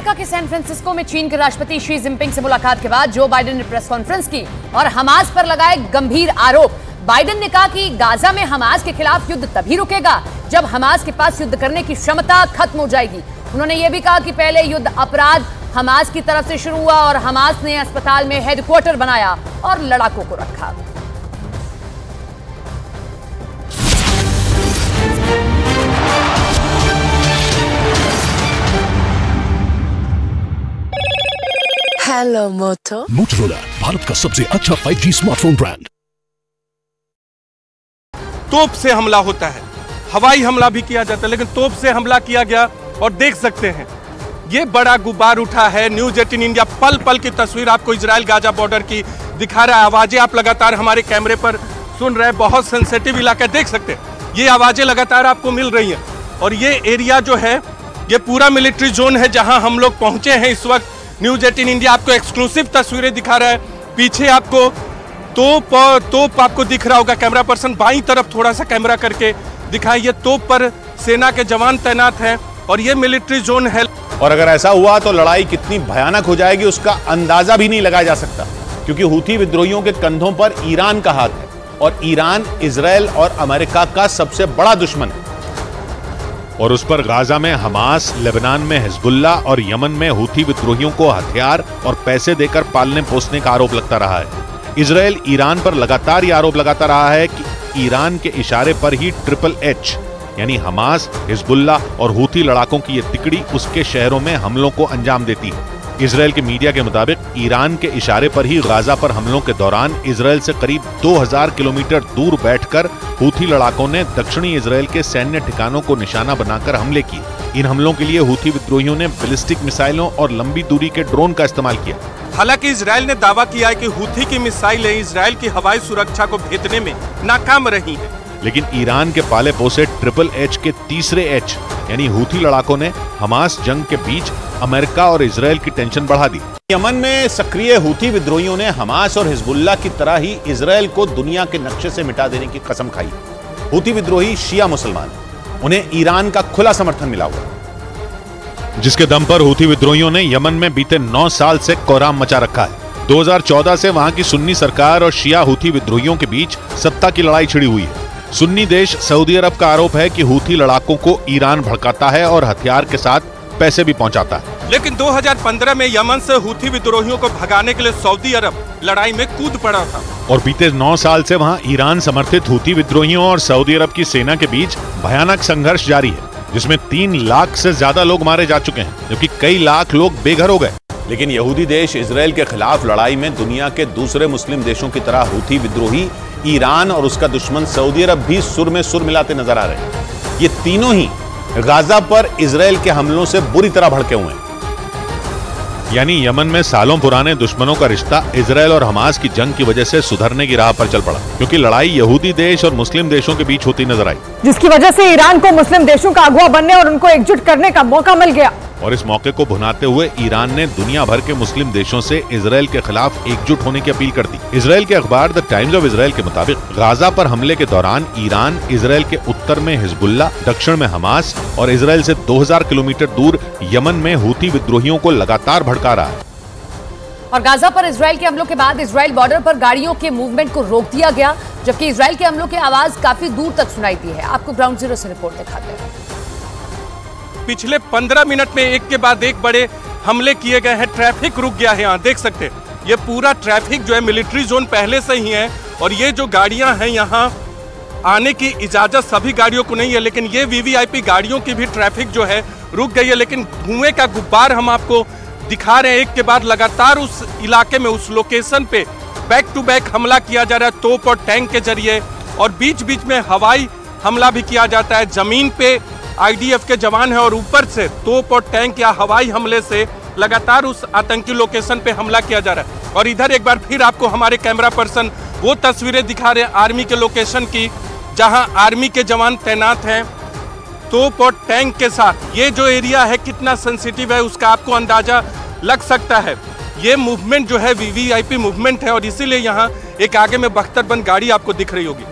America के San Francisco में चीन के राष्ट्रपति शी जिनपिंग से मुलाकात के बाद जो बाइडेन ने प्रेस कॉन्फ्रेंस की और हमास पर लगाए गंभीर आरोप। बाइडेन ने कहा कि गाजा में हमास के खिलाफ युद्ध तभी रुकेगा जब हमास के पास युद्ध करने की क्षमता खत्म हो जाएगी। उन्होंने यह भी कहा कि पहले युद्ध अपराध हमास की तरफ से शुरू हुआ और हमास ने अस्पताल में हेडक्वार्टर बनाया और लड़ाकों को रखा। हेलो मोटो। मोटोरोला भारत का सबसे अच्छा 5G स्मार्टफोन ब्रांड। तोप से हमला होता है, हवाई हमला भी किया जाता है, लेकिन तोप से हमला किया गया और देख सकते हैं ये बड़ा गुब्बार उठा है। न्यूज़ 18 इंडिया पल पल की तस्वीर आपको इजराइल गाजा बॉर्डर की दिखा रहा है। आवाजें आप लगातार हमारे कैमरे पर सुन रहे हैं, बहुत सेंसिटिव इलाका देख सकते हैं। ये आवाजें लगातार आपको मिल रही हैं और ये एरिया जो है ये पूरा मिलिट्री जोन है जहां हम लोग पहुंचे हैं इस वक्त। न्यूज़ 18 इंडिया आपको एक्सक्लूसिव तस्वीरें दिखा रहा है। पीछे आपको तोप आपको दिख रहा होगा। कैमरा पर्सन बाईं तरफ थोड़ा सा कैमरा करके दिखाए। ये तोप पर सेना के जवान तैनात हैं और ये मिलिट्री जोन है। और अगर ऐसा हुआ तो लड़ाई कितनी भयानक हो जाएगी उसका अंदाजा भी नहीं लगाया जा सकता, क्योंकि हूथी विद्रोहियों के कंधों पर ईरान का हाथ है और ईरान इजराइल और अमेरिका का सबसे बड़ा दुश्मन है। और उस पर गाजा में हमास, लेबनान में हिजबुल्ला और यमन में हूथी विद्रोहियों को हथियार और पैसे देकर पालने पोसने का आरोप लगता रहा है। इजराइल ईरान पर लगातार यह आरोप लगाता रहा है कि ईरान के इशारे पर ही HHH यानी हमास, हिजबुल्ला और हूथी लड़ाकों की यह तिकड़ी उसके शहरों में हमलों को अंजाम देती है। इजराइल के मीडिया के मुताबिक ईरान के इशारे पर ही गाजा पर हमलों के दौरान इजराइल से करीब 2000 किलोमीटर दूर बैठकर हूथी लड़ाकों ने दक्षिणी इजराइल के सैन्य ठिकानों को निशाना बनाकर हमले किए। इन हमलों के लिए हूथी विद्रोहियों ने बैलिस्टिक मिसाइलों और लंबी दूरी के ड्रोन का इस्तेमाल किया। हालांकि इजराइल ने दावा किया है कि हूथी की मिसाइलें इजराइल की हवाई सुरक्षा को भेदने में नाकाम रही हैं। लेकिन ईरान के पाले पोसे HHH के तीसरे H यानी हूथी लड़ाकों ने हमास जंग के बीच अमेरिका और इजराइल की टेंशन बढ़ा दी। यमन में सक्रिय हूथी विद्रोहियों ने हमास और हिजबुल्ला की तरह ही इजराइल को दुनिया के नक्शे से मिटा देने की कसम खाई। हूथी विद्रोही शिया मुसलमान, उन्हें ईरान का खुला समर्थन मिला हुआ, जिसके दम पर हूथी विद्रोहियों ने यमन में बीते 9 साल से कोहराम मचा रखा है। 2014 से वहां की सुन्नी सरकार और शिया हूथी विद्रोहियों के बीच सत्ता की लड़ाई छिड़ी हुई है। सुन्नी देश सऊदी अरब का आरोप है कि हूथी लड़ाकों को ईरान भड़काता है और हथियार के साथ पैसे भी पहुंचाता है। लेकिन 2015 में यमन से हूथी विद्रोहियों को भगाने के लिए सऊदी अरब लड़ाई में कूद पड़ा था और बीते 9 साल से वहां ईरान समर्थित हूथी विद्रोहियों और सऊदी अरब की सेना के बीच भयानक संघर्ष जारी है, जिसमें 3 लाख से ज्यादा लोग मारे जा चुके हैं, जबकि कई लाख लोग बेघर हो गए। लेकिन यहूदी देश इजराइल के खिलाफ लड़ाई में दुनिया के दूसरे मुस्लिम देशों की तरह हूथी विद्रोही ईरान और उसका दुश्मन सऊदी अरब भी सुर में सुर मिलाते नजर आ रहे हैं। ये तीनों ही गाजा पर इजराइल के हमलों से बुरी तरह भड़के हुए हैं। यानी यमन में सालों पुराने दुश्मनों का रिश्ता इजराइल और हमास की जंग की वजह से सुधरने की राह पर चल पड़ा, क्योंकि लड़ाई यहूदी देश और मुस्लिम देशों के बीच होती नजर आई, जिसकी वजह से ईरान को मुस्लिम देशों का अगुवा बनने और उनको एकजुट करने का मौका मिल गया। और इस मौके को भुनाते हुए ईरान ने दुनिया भर के मुस्लिम देशों से इजराइल के खिलाफ एकजुट होने की अपील कर दी। इजराइल के अखबार द टाइम्स ऑफ इजराइल के मुताबिक गाजा पर हमले के दौरान ईरान इजराइल के उत्तर में हिजबुल्ला, दक्षिण में हमास और इजराइल से 2000 किलोमीटर दूर यमन में हूथी विद्रोहियों को लगातार भड़का रहा है। और गाजा पर इजराइल के हमलों के बाद इजराइल बॉर्डर पर गाड़ियों के मूवमेंट को रोक दिया गया, जबकि इजराइल के हमलों की आवाज काफी दूर तक सुनाई दी है। आपको ग्राउंड जीरो से रिपोर्ट दिखाते हैं। पिछले 15 मिनट में एक के बाद एक बड़े हमले किए गए हैं। ट्रैफिक रुक गया है, यहाँ देख सकते हैं। ये पूरा ट्रैफिक जो है मिलिट्री जोन पहले से ही है और ये जो गाड़ियां हैं यहाँ आने की इजाजत सभी गाड़ियों को नहीं है, लेकिन ये वीवीआईपी गाड़ियों की भी ट्रैफिक जो है रुक गई है। लेकिन धुएं का गुब्बार हम आपको दिखा रहे हैं। एक के बाद लगातार उस इलाके में, उस लोकेशन पे बैक टू बैक हमला किया जा रहा है तोप और टैंक के जरिए, और बीच बीच में हवाई हमला भी किया जाता है। जमीन पे आईडीएफ के जवान हैं और ऊपर से तोप और टैंक या हवाई हमले से लगातार उस आतंकी लोकेशन पे हमला किया जा रहा है। और इधर एक बार फिर आपको हमारे कैमरा पर्सन वो तस्वीरें दिखा रहे हैं आर्मी के लोकेशन की, जहां आर्मी के जवान तैनात हैं तोप और टैंक के साथ। ये जो एरिया है कितना सेंसिटिव है उसका आपको अंदाजा लग सकता है। ये मूवमेंट जो है वीवीआईपी मूवमेंट है और इसीलिए यहाँ एक आगे में बख्तरबंद गाड़ी आपको दिख रही होगी।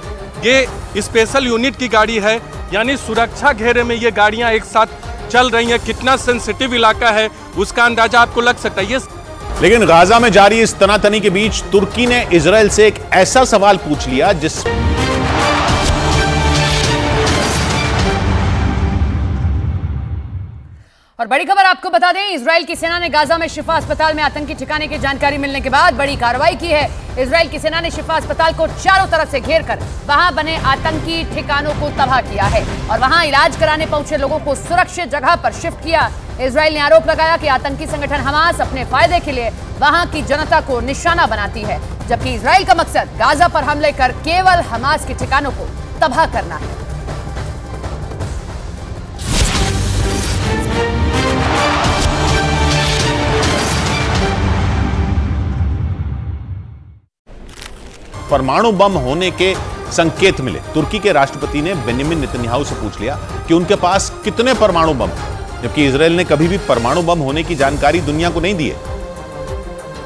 ये स्पेशल यूनिट की गाड़ी है, यानी सुरक्षा घेरे में ये गाड़ियाँ एक साथ चल रही हैं, कितना सेंसिटिव इलाका है, उसका अंदाजा आपको लग सकता है। ये लेकिन गाजा में जारी इस तनातनी के बीच तुर्की ने इजराइल से एक ऐसा सवाल पूछ लिया जिस और बड़ी खबर आपको बता दें, इजराइल की सेना ने गाजा में शिफा अस्पताल में आतंकी ठिकाने की जानकारी मिलने के बाद बड़ी कार्रवाई की है। इजराइल की सेना ने शिफा अस्पताल को चारों तरफ से घेर कर वहां बने आतंकी ठिकानों को तबाह किया है और वहां इलाज कराने पहुंचे लोगों को सुरक्षित जगह पर शिफ्ट किया। इजराइल ने आरोप लगाया कि आतंकी संगठन हमास अपने फायदे के लिए वहां की जनता को निशाना बनाती है, जबकि इजराइल का मकसद गाजा पर हमले कर केवल हमास के ठिकानों को तबाह करना है। परमाणु बम होने के संकेत मिले। तुर्की के राष्ट्रपति ने बेंजामिन नेतन्याहू से पूछ लिया कि उनके पास कितने परमाणु बम हैं, जबकि इजराइल ने कभी भी परमाणु बम होने की जानकारी दुनिया को नहीं दी है।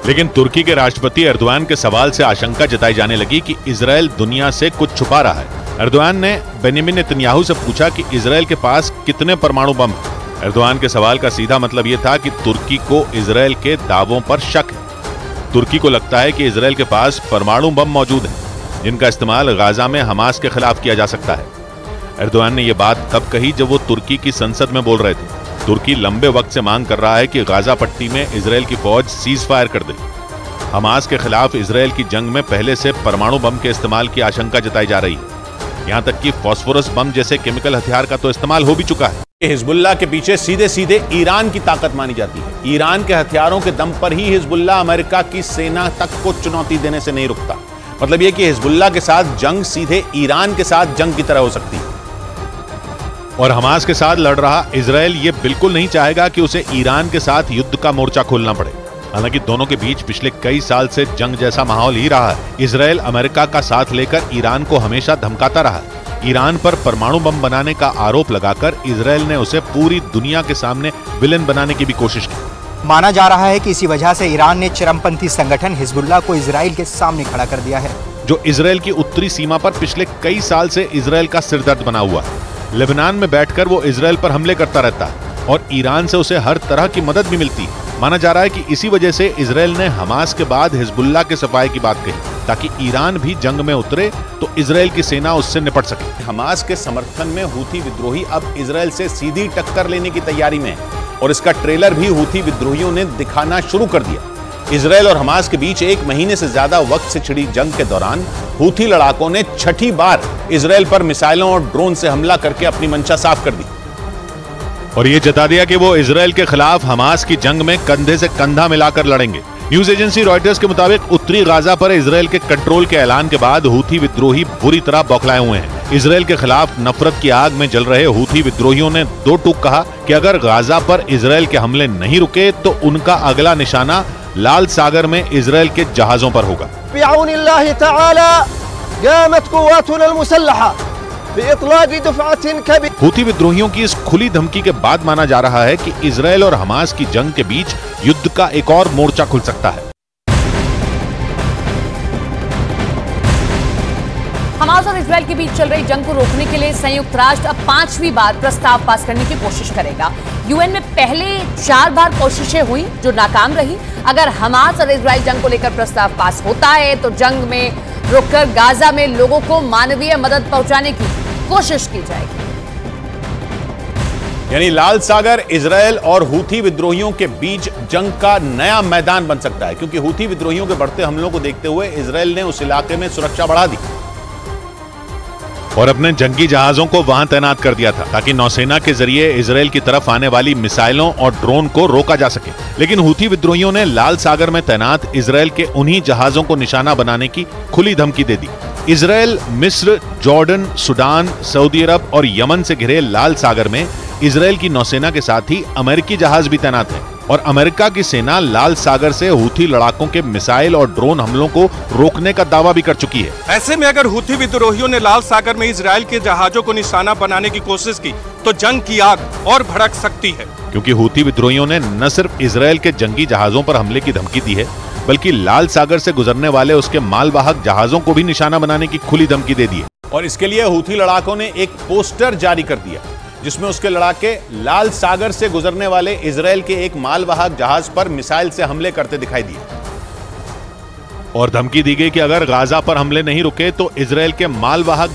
लेकिन तुर्की के राष्ट्रपति एर्दोआन के सवाल से आशंका जताई जाने लगी कि इजराइल दुनिया से कुछ छुपा रहा है। एर्दोआन ने बेंजामिन नेतन्याहू से पूछा कि इजराइल के पास कितने परमाणु बम हैं। एर्दोआन के सवाल का सीधा मतलब यह था कि तुर्की को इजराइल के दावों पर शक है। तुर्की को लगता है कि इजराइल के पास परमाणु बम मौजूद हैं, जिनका इस्तेमाल गाजा में हमास के खिलाफ किया जा सकता है। एर्दोआन ने यह बात तब कही जब वो तुर्की की संसद में बोल रहे थे। तुर्की लंबे वक्त से मांग कर रहा है कि गाजा पट्टी में इजराइल की फौज सीज फायर कर दे। हमास के खिलाफ इजराइल की जंग में पहले से परमाणु बम के इस्तेमाल की आशंका जताई जा रही है। यहां तक कि फास्फोरस बम जैसे केमिकल हथियार का तो इस्तेमाल हो भी चुका है। हिजबुल्लाह के पीछे सीधे सीधे ईरान की ताकत मानी जाती है। ईरान के हथियारों के दम पर ही हिजबुल्लाह अमेरिका की सेना तक को चुनौती देने से नहीं रुकता। मतलब यह कि हिजबुल्लाह के साथ जंग सीधे ईरान के साथ जंग की तरह हो सकती है। और हमास के साथ लड़ रहा इजराइल ये बिल्कुल नहीं चाहेगा कि उसे ईरान के साथ युद्ध का मोर्चा खोलना पड़े। हालांकि दोनों के बीच पिछले कई साल से जंग जैसा माहौल ही रहा है। इजराइल अमेरिका का साथ लेकर ईरान को हमेशा धमकाता रहा है। ईरान पर परमाणु बम बनाने का आरोप लगाकर इजराइल ने उसे पूरी दुनिया के सामने विलेन बनाने की भी कोशिश की। माना जा रहा है कि इसी वजह से ईरान ने चरमपंथी संगठन हिजबुल्लाह को इजराइल के सामने खड़ा कर दिया है, जो इजराइल की उत्तरी सीमा पर पिछले कई साल से इजराइल का सिरदर्द बना हुआ है। लेबनान में बैठकर वो इजराइल पर हमले करता रहता है और ईरान से उसे हर तरह की मदद भी मिलती है। माना जा रहा है कि इसी वजह से इजराइल ने हमास के बाद हिजबुल्लाह के सफाई की बात कही, ताकि ईरान भी जंग में उतरे तो इजराइल की सेना उससे निपट सके। हमास के समर्थन में हूथी विद्रोही अब इजराइल से सीधी टक्कर लेने की तैयारी में है और इसका ट्रेलर भी हूथी विद्रोहियों ने दिखाना शुरू कर दिया। इजराइल और हमास के बीच 1 महीने से ज्यादा वक्त से छिड़ी जंग के दौरान हूथी लड़ाकों ने छठी बार इजराइल पर मिसाइलों और ड्रोन से हमला करके अपनी मंशा साफ कर दी और ये जता दिया कि वो इजराइल के खिलाफ हमास की जंग में कंधे से कंधा मिलाकर लड़ेंगे। न्यूज एजेंसी रॉयटर्स के मुताबिक उत्तरी गाजा पर इजराइल के कंट्रोल के ऐलान के बाद हूथी विद्रोही बुरी तरह बौखलाए हुए हैं। इजराइल के खिलाफ नफरत की आग में जल रहे हूथी विद्रोहियों ने दो टूक कहा कि अगर गाजा पर इजराइल के हमले नहीं रुके तो उनका अगला निशाना लाल सागर में इजराइल के जहाजों पर होगा। हूथी विद्रोहियों की इस खुली धमकी के बाद माना जा रहा है कि इजराइल और हमास की जंग के बीच युद्ध का एक और मोर्चा खुल सकता है। हमास और इजराइल के बीच चल रही जंग को रोकने के लिए संयुक्त राष्ट्र अब 5वीं बार प्रस्ताव पास करने की कोशिश करेगा। यूएन में पहले 4 बार कोशिशें हुई जो नाकाम रही। अगर हमास और इजराइल जंग को लेकर प्रस्ताव पास होता है तो जंग में रुककर गाजा में लोगों को मानवीय मदद पहुंचाने की कोशिश की जाएगी। यानी लाल सागर इजराइल और हूथी विद्रोहियों के बीच जंग का नया मैदान बन सकता है, क्योंकि हूथी विद्रोहियों के बढ़ते हमलों को देखते हुए इजराइल ने उस इलाके में सुरक्षा बढ़ा दी और अपने जंगी जहाजों को वहां तैनात कर दिया था ताकि नौसेना के जरिए इजराइल की तरफ आने वाली मिसाइलों और ड्रोन को रोका जा सके। लेकिन हूथी विद्रोहियों ने लाल सागर में तैनात इजराइल के उन्हीं जहाजों को निशाना बनाने की खुली धमकी दे दी। इजराइल, मिस्र, जॉर्डन, सूडान, सऊदी अरब और यमन से घिरे लाल सागर में इजराइल की नौसेना के साथ ही अमेरिकी जहाज भी तैनात हैं और अमेरिका की सेना लाल सागर से हूथी लड़ाकों के मिसाइल और ड्रोन हमलों को रोकने का दावा भी कर चुकी है। ऐसे में अगर हूथी विद्रोहियों ने लाल सागर में इजराइल के जहाजों को निशाना बनाने की कोशिश की तो जंग की आग और भड़क सकती है, क्योंकि हूथी विद्रोहियों ने न सिर्फ इजराइल के जंगी जहाजों पर हमले की धमकी दी है, बल्कि लाल सागर से गुजरने वाले उसके मालवाहक जहाजों को भी निशाना बनाने की खुली धमकी दे दी है। और इसके लिए हूथी लड़ाकों ने एक पोस्टर जारी कर दिया जिसमें उसके लड़ाके लाल सागर से गुजरने वाले इजराइल के एक मालवाहक जहाज पर मिसाइल से हमले करते दिखाई दिए और धमकी दी गई कि अगर गाजा पर हमले नहीं रुके तो इजराइल के मालवाहक